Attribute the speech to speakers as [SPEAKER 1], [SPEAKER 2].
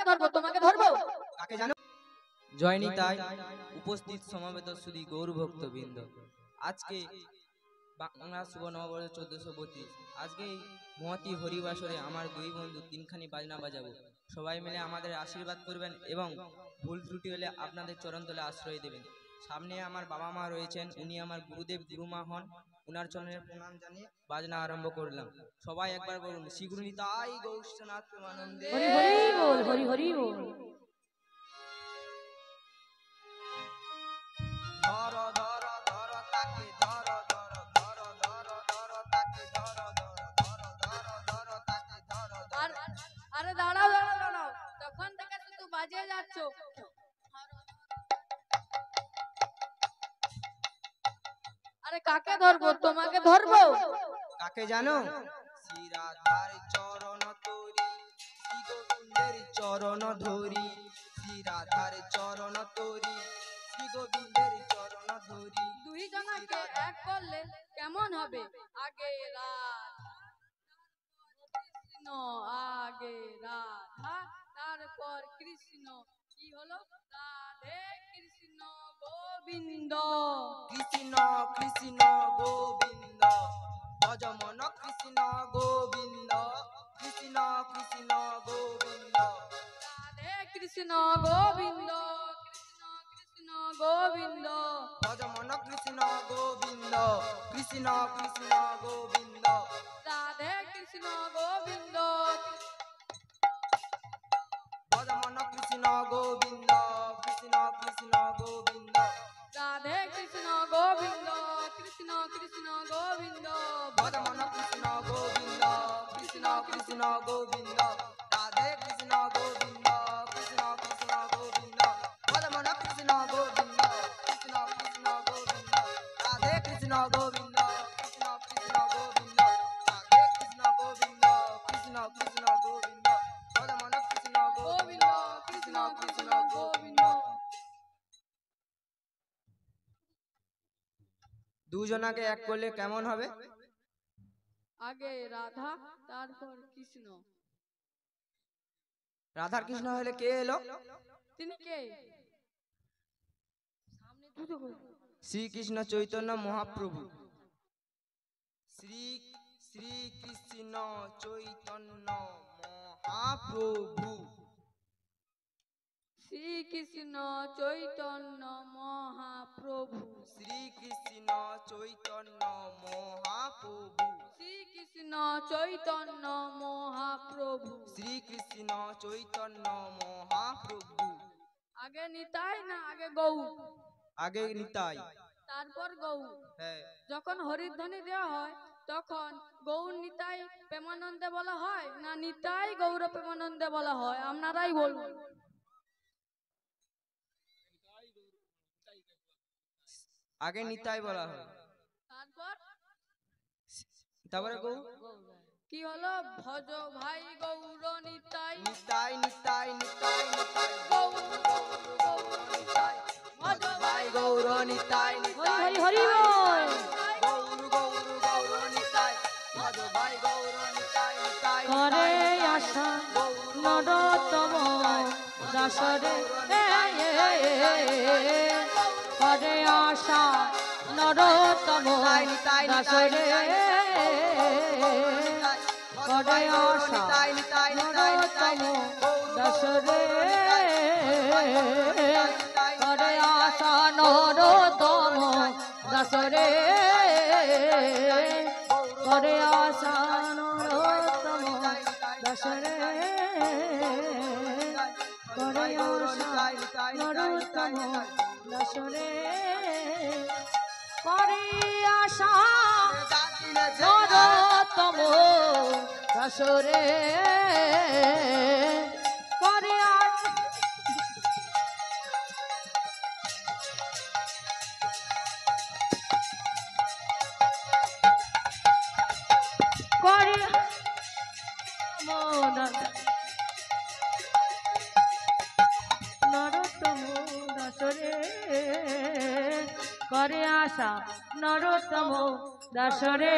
[SPEAKER 1] ধরবো তোমাকে ধরবো
[SPEAKER 2] কাকে জানো? জয় নিতাই। উপস্থিত সমবেত সুধী গৌর ভক্তবৃন্দ, আজকে বাংলা শুভ নববর্ষ 1432। আজকে এই মহতি হরিবাসরে আমার দুই বন্ধু তিনখানি বাজনা বাজাবো। সবাই মিলে আমাদের আশীর্বাদ করবেন এবং ভুল ত্রুটি হলে আপনাদের চরণতলে আশ্রয় দেবেন। সামনে আমার বাবা মা রয়েছেন, উনি আমার গুরুদেব গুরুমা হন। উনার চরণের প্রণাম জানিয়ে বাজনা আরম্ভ করলাম। সবাই একবার বলুন, শ্রী গুরু নিতাই গৌরনাথ প্রেমানন্দে।
[SPEAKER 1] হরি হরি বল, হরি হরি বল।
[SPEAKER 2] ধর ধর ধর তাকে ধর ধর ধর ধর ধর তাকে ধর ধর ধর ধর ধর তাকে ধর ধর।
[SPEAKER 1] আরে দাঁড়াও দাঁড়াও দাঁড়াও, তখন থেকে শুধু বাজিয়ে যাচ্ছ। আরে কাকে ধরবো তোমাকে ধরবো?
[SPEAKER 2] কাকে জানো? শ্রী রাধার চরণ তরি, শ্রী গোবিন্দের চরণ ধরি। শ্রী রাধার চরণ তরি, শ্রী গোবিন্দের চরণ ধরি।
[SPEAKER 1] দুই জনাকে এক করলে কেমন হবে? আগে রাধা কৃষ্ণ, আগে রাধা তারপর কৃষ্ণ। কি হলো? রাধে কৃষ্ণ গোবিন্দ।
[SPEAKER 2] কৃষ্ণ কৃষ্ণ গোবিন্দ, ভজ মন কৃষ্ণ গোবিন্দ। কৃষ্ণ কৃষ্ণ গোবিন্দ,
[SPEAKER 1] রাধে কৃষ্ণ গোবিন্দ, কৃষ্ণ কৃষ্ণ গোবিন্দ।
[SPEAKER 2] ভজ মন কৃষ্ণ গোবিন্দ। কৃষ্ণ কৃষ্ণ গোবিন্দ,
[SPEAKER 1] রাধে কৃষ্ণ গোবিন্দ,
[SPEAKER 2] ভজ মন কৃষ্ণ গোবিন্দ। কৃষ্ণ কৃষ্ণ গোবিন্দ,
[SPEAKER 1] রাধে কৃষ্ণ গোবিন্দ, কৃষ্ণ কৃষ্ণ গোবিন্দ।
[SPEAKER 2] ভজ মন কৃষ্ণ গোবিন্দ। কৃষ্ণ কৃষ্ণ গোবিন্দ, রাধে কৃষ্ণ গোবিন্দ। কৃষ্ণ কৃষ্ণ গোবিন্দ, ভজ মন কৃষ্ণ গোবিন্দ। কৃষ্ণ কৃষ্ণ গোবিন্দ, রাধে কৃষ্ণ গোবিন্দ। কৃষ্ণ কৃষ্ণ গোবিন্দ, রাধে কৃষ্ণ গোবিন্দ। কৃষ্ণ কৃষ্ণ গোবিন্দ, ভজ মন কৃষ্ণ গোবিন্দ। কৃষ্ণ কৃষ্ণ গোবিন্দ। দুজনাকে এক করলে কেমন হবে?
[SPEAKER 1] আগে রাধা তারপর কৃষ্ণ।
[SPEAKER 2] রাধার কৃষ্ণ হলে কে এলো?
[SPEAKER 1] তিনি কে? সামনে দ্রুত করো।
[SPEAKER 2] শ্রীকৃষ্ণ চৈতন্য মহাপ্রভু। শ্রী শ্রী কৃষ্ণ চৈতন্য মহাপ্রভু।
[SPEAKER 1] শ্রীকৃষ্ণ চৈতন্য মহাপ্রভু।
[SPEAKER 2] শ্রীকৃষ্ণ চৈতন্য মহাপ্রভু।
[SPEAKER 1] শ্রীকৃষ্ণ চৈতন্য মহাপ্রভু।
[SPEAKER 2] শ্রীকৃষ্ণ চৈতন্য মহাপ্রভু।
[SPEAKER 1] আগে নিতাই না আগে গৌর?
[SPEAKER 2] আগে নিতাই,
[SPEAKER 1] তারপর গৌর।
[SPEAKER 2] হ্যাঁ।
[SPEAKER 1] যখন হরিধ্বনি দেওয়া হয় তখন গৌর নিতাই প্রেমানন্দে বলা হয় না নিতাই গৌর প্রেমানন্দে বলা হয়? আপনারাই বলুন।
[SPEAKER 2] আগে নিতাই বলা হয়, তারপরে গৌর।
[SPEAKER 1] কি হলো? ভজ ভাই গৌর নিতাই।
[SPEAKER 2] নিতাই নিতাই নিতাই নিতাই
[SPEAKER 1] গৌর
[SPEAKER 2] গৌর নিতাই। ভজ ভাই গৌর নিতাই নিতাই।
[SPEAKER 1] হরি হরি বল।
[SPEAKER 2] গৌর গৌর গৌর নিতাই। ভজ ভাই গৌর নিতাই নিতাই।
[SPEAKER 1] করে আশা নরতম দাসরে, করে আশা নরতম দাসরে, করে আশা নরতম দাসরে, করে আশা নরতম দাসরে, করে আশা নরতম দাসরে, করে আশা নরতম দাসরে, করে আশা নরতম দাসরে, করে আশা করে নরতম দাসরে, করে আশা নরতম দাসরে।